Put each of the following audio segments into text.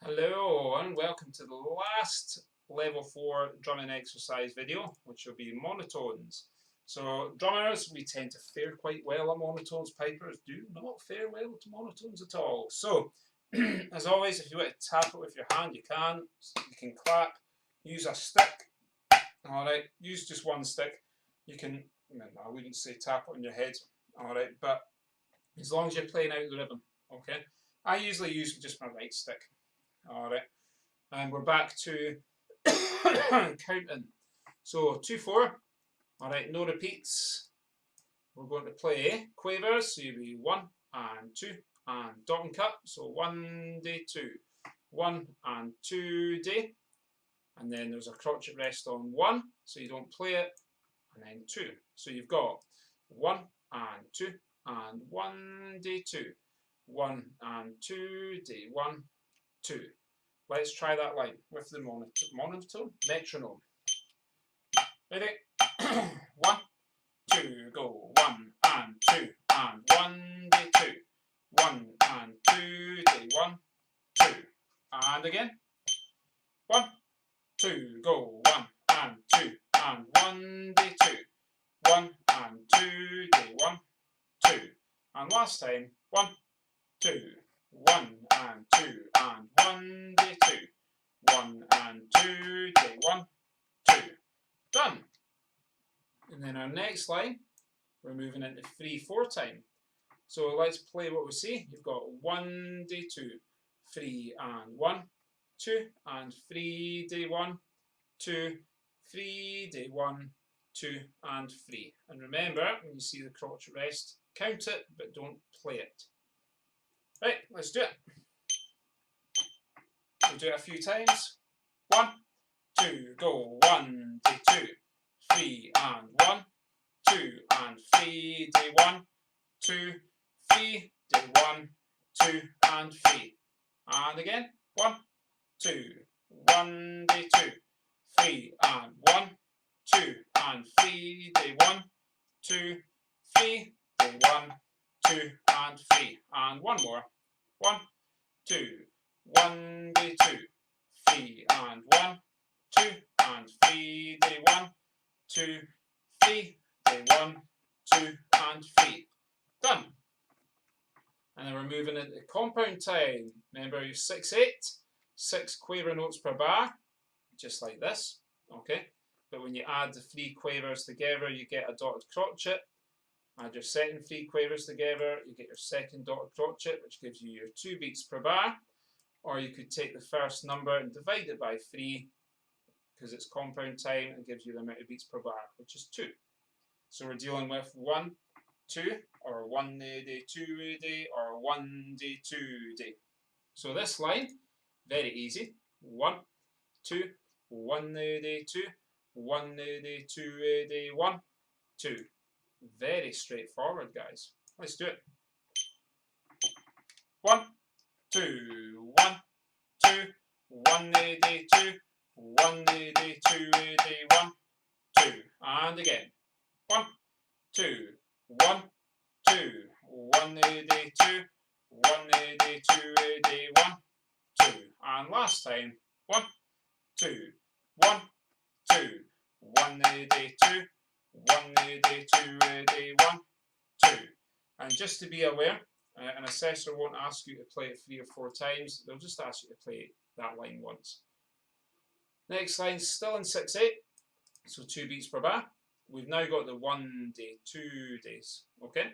Hello and welcome to the last level 4 drumming exercise video, which will be monotones. So drummers, we tend to fare quite well on monotones. Pipers do not fare well to monotones at all. So as always, if you want to tap it with your hand, you can. You can clap, use a stick. Alright, use just one stick. You can, I wouldn't say tap it on your head, alright, but as long as you're playing out the rhythm, okay? I usually use just my right stick. Alright, and we're back to counting. So 2-4. Alright, no repeats. We're going to play quavers, so you'll be 1 and 2 and dot and cut. So 1 day 2, 1 and 2 day, and then there's a crotchet rest on 1, so you don't play it, and then 2. So you've got 1 and 2 and 1 day 2, 1 and 2 day 1, 2. Let's try that line with the monotone metronome. Ready? 1, 2, go. 1 and 2 and 1 day 2, 1 and 2 day 1, 2. And again. 1, 2, go. 1 and 2 and 1 day 2, 1 and 2 day 1, 2. And last time. 1, 2, 1 and 2 and 1 day 2, 1 and 2 day 1, 2. Done. And then our next line, we're moving into 3-4 time. So let's play what we see. You've got 1 day 2, 3 and 1, 2 and 3 day 1, 2, 3 day 1, 2 and 3. And remember, when you see the crotchet rest, count it but don't play it. Right, let's do it. We'll do it a few times. 1, 2, go. 1 day 2, 3 and 1, 2 and 3 day 1, 2, 3 day 1, 2 and 3. And again. 1, 2, 1 day 2, 3 and 1, 2 and 3 day 1, 2, 3 day 1, 2 and 3. And one more. 1, 2, 1 day 2, 3 and 1, 2 and 3 day 1, 2, 3 day 1, 2 and 3. Done. And then we're moving into compound time. Remember your 6/8, 6 quaver notes per bar, just like this. Okay. But when you add the 3 quavers together, you get a dotted crotchet. Add your second 3 quavers together, you get your second dotted crotchet, which gives you your 2 beats per bar. Or you could take the first number and divide it by 3, because it's compound time, and gives you the amount of beats per bar, which is 2. So we're dealing with 1, 2, or 1 day, 2 day, or 1 day, 2 day. So this line, very easy. 1, 2, 1 day, 2, 1 day, 2 day, 1, 2. Very straightforward, guys. Let's do it. 1, 2, 1, 2, 1 day 2, 1 day 2 day 1, 2. And again. 1, 2, 1, 2, 1 day 2, 1 day 2 day 1, 2. And last time. 1, 2, 1, 2, 1 day 2, 1 day 2 day 1, 2. And just to be aware, an assessor won't ask you to play it 3 or 4 times. They'll just ask you to play that line once. Next line, still in 6/8, so 2 beats per bar. We've now got the 1 day 2 days. Okay,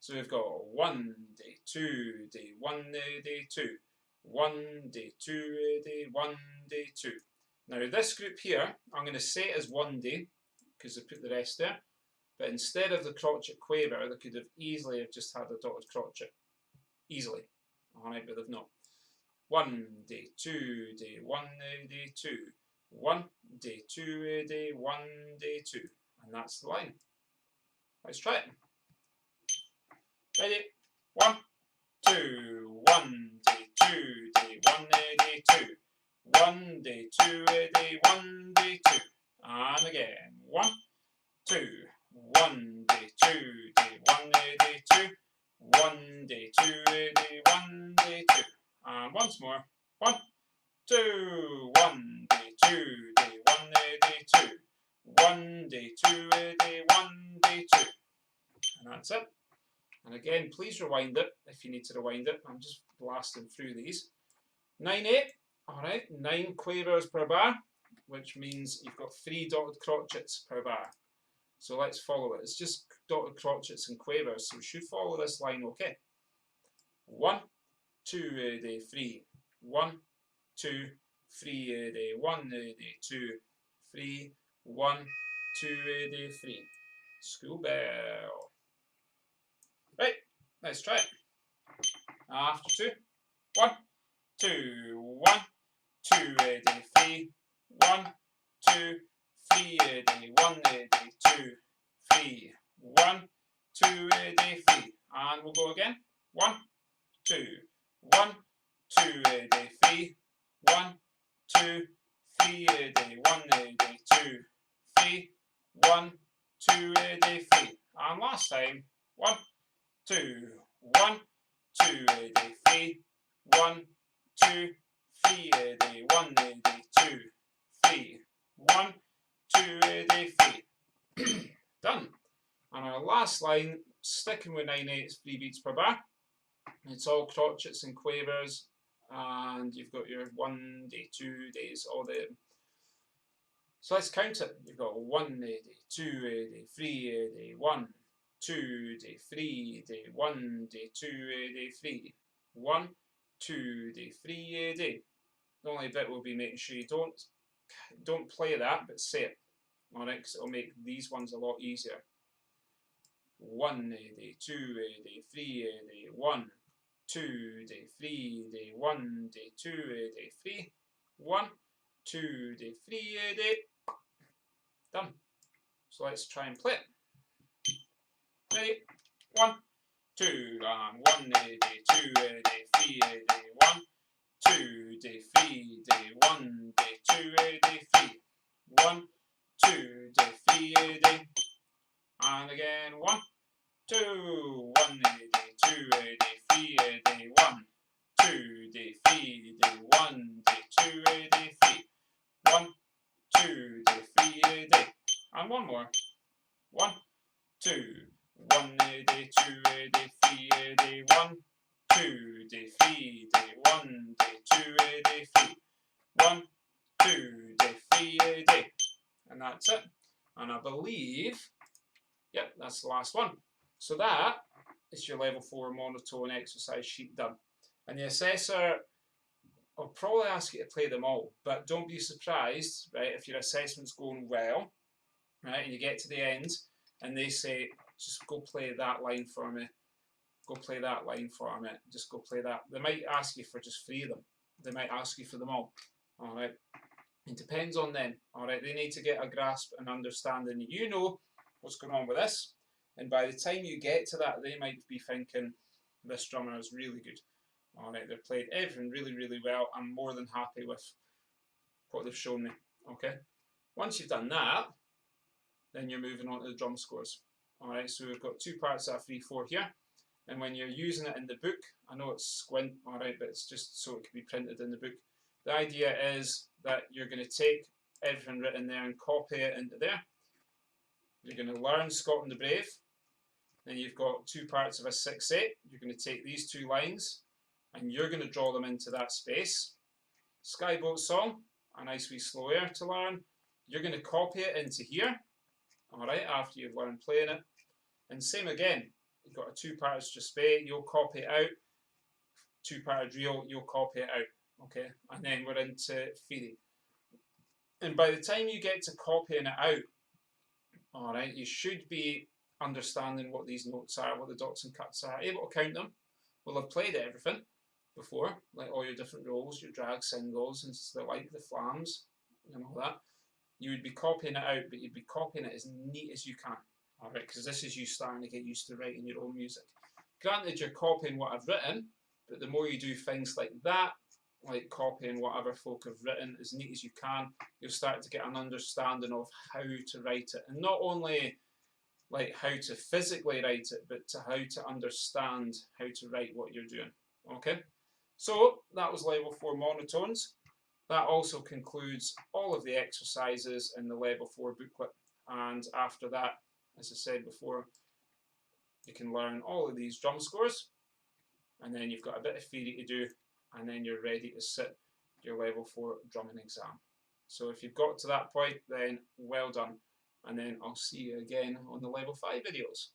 so we've got 1 day 2 day, 1 day 2, 1 day 2 day, 1 day 2. Now this group here, I'm going to say it as 1 day, because they put the rest there, but instead of the crotchet quaver, they could have easily just had a dotted crotchet, easily, alright, but they've not. 1 day 2 day, 1 day 2, 1 day 2 day, 1 day 2, and that's the line. Let's try it. Ready? 1, 2, 1 day 2 day, 1 day 2, 1 day 2 day, 1 day 2. And again, 1, 2, 1 day 2 day, 1 day 2, 1 day 2 day, 1 day 2. And once more. 1, 2, 1, D2, D1, D2, 1, D2, D1, D2. And that's it. And again, please rewind it if you need to rewind it. I'm just blasting through these. 9/8, all right, 9 quavers per bar, which means you've got 3 dotted crotchets per bar. So let's follow it. It's just dotted crotchets and quavers, so we should follow this line okay. 1, 2, 3, 1, 2, 3, 1, 2, 3, 1, 2, 3. School bell. Right, let's try it. After 2, 1, 2, 1, 2, 3, 1, 2, 3, 1, 2, 3, 1, 2, 3. And we'll go again. 1, 2, 1, 2, 3, 1, 2, 3, 1, 2, 3, 1, 2, 3. And last time. 1, 2, 1, 2, 3, 1, 2, 3, 1, 2, 3, 1, 2, 3. Done. And our last line, sticking with 9/8, 3 beats per bar. It's all crotchets and quavers, and you've got your 1, D2, Ds, all the. So let's count it. You've got 1, D2, D3, D1, 2, D3, D1, D2, D3, 1, 2, D3, D. The only bit will be making sure you don't play that, but say it. Alright, because it'll make these ones a lot easier. 1, D2, D3, D1, 2, D3, D1, D2, D3, 1, 2, D3, D. Done. So let's try and play it. Ready? 1, 2, and 1, D2, D3, D1, 2, D3, D1, D2, D3, 1, 2, D3, D. And again, 1, 2, 1, D2, D3, D1, 2, D3, D1, D2, D3, 1, 2, D3, D. And one more. 1, 2, 1, D2, D3, D1, 2, D3, D1, D2, D3, 1, 2, D3, D. And that's it. And I believe, yep, that's the last one. So that is your level 4 monotone exercise sheet done. And the assessor will probably ask you to play them all, but don't be surprised, right, if your assessment's going well, right, and you get to the end and they say, just go play that line for me, go play that line for me, just go play that. They might ask you for just 3 of them. They might ask you for them all. All right. It depends on them. All right. They need to get a grasp and understanding that you know what's going on with this. And by the time you get to that, they might be thinking, this drummer is really good. All right. They've played everything really, really well. I'm more than happy with what they've shown me. Okay. Once you've done that, then you're moving on to the drum scores. All right. So we've got 2 parts of 3/4 here. And when you're using it in the book, I know it's squint, all right, but it's just so it can be printed in the book. The idea is that you're going to take everything written there and copy it into there. You're going to learn Scotland the Brave. Then you've got 2 parts of a 6/8. You're going to take these 2 lines and you're going to draw them into that space. Skyboat Song, a nice wee slow air to learn. You're going to copy it into here, all right, after you've learned playing it. And same again. You've got a 2-part Strathspey, you'll copy it out. 2-part drill, you'll copy it out. Okay, and then we're into theory. And by the time you get to copying it out, all right, you should be understanding what these notes are, what the dots and cuts are, able to count them. We'll have played everything before, like all your different rolls, your drag singles, and the like, the flams, and all that. You would be copying it out, but you'd be copying it as neat as you can. All right, because this is you starting to get used to writing your own music. Granted, you're copying what I've written, but the more you do things like that, like copying whatever folk have written as neat as you can, you'll start to get an understanding of how to write it. And not only like how to physically write it, but to how to understand how to write what you're doing. Okay, so that was level 4 monotones. That also concludes all of the exercises in the Level 4 booklet, and after that, as I said before, you can learn all of these drum scores, and then you've got a bit of theory to do, and then you're ready to sit your Level 4 drumming exam. So if you've got to that point, then well done, and then I'll see you again on the Level 5 videos.